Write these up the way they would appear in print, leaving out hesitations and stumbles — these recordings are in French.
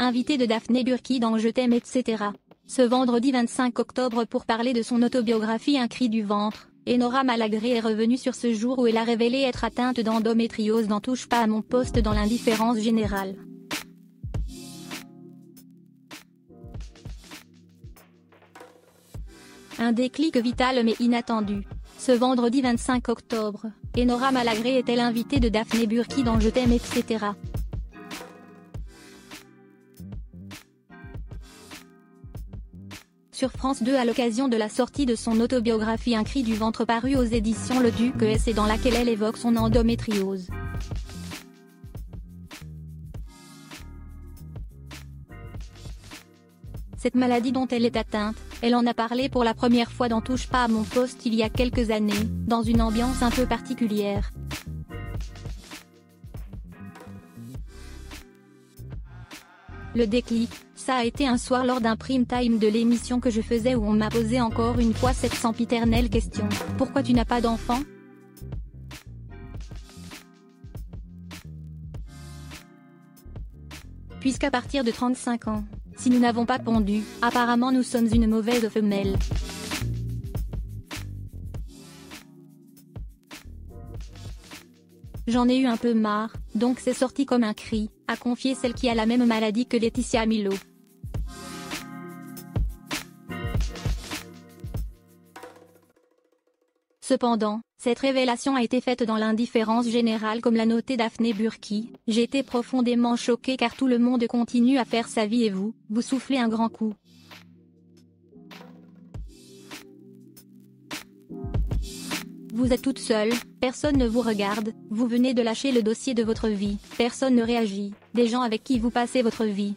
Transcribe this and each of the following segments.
invitée de Daphné Burki dans Je t'aime etc. Ce vendredi 25 octobre pour parler de son autobiographie Un cri du ventre, Enora Malagré est revenue sur ce jour où elle a révélé être atteinte d'endométriose dans Touche pas à mon poste dans l'indifférence générale. Un déclic vital mais inattendu. Ce vendredi 25 octobre, Enora Malagré est-elle invitée de Daphné Burki dans Je t'aime etc. Sur France 2 à l'occasion de la sortie de son autobiographie Un cri du ventre parue aux éditions Le Duc S et dans laquelle elle évoque son endométriose. Cette maladie dont elle est atteinte, elle en a parlé pour la première fois dans Touche pas à mon poste il y a quelques années, dans une ambiance un peu particulière. Le déclic, ça a été un soir lors d'un prime time de l'émission que je faisais où on m'a posé encore une fois cette sempiternelle question: pourquoi tu n'as pas d'enfant ? Puisqu'à partir de 35 ans, si nous n'avons pas pondu, apparemment nous sommes une mauvaise femelle. J'en ai eu un peu marre, donc c'est sorti comme un cri, a confié celle qui a la même maladie que Laetitia Milo. Cependant, cette révélation a été faite dans l'indifférence générale comme l'a noté Daphné Burki. J'ai été profondément choquée car tout le monde continue à faire sa vie et vous soufflez un grand coup. Vous êtes toute seule, personne ne vous regarde, vous venez de lâcher le dossier de votre vie, personne ne réagit, des gens avec qui vous passez votre vie.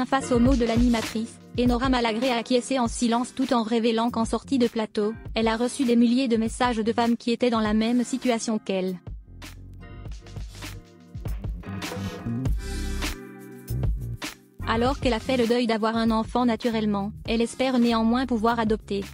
Face aux mots de l'animatrice, Enora Malagré a acquiescé en silence tout en révélant qu'en sortie de plateau, elle a reçu des milliers de messages de femmes qui étaient dans la même situation qu'elle. Alors qu'elle a fait le deuil d'avoir un enfant naturellement, elle espère néanmoins pouvoir adopter.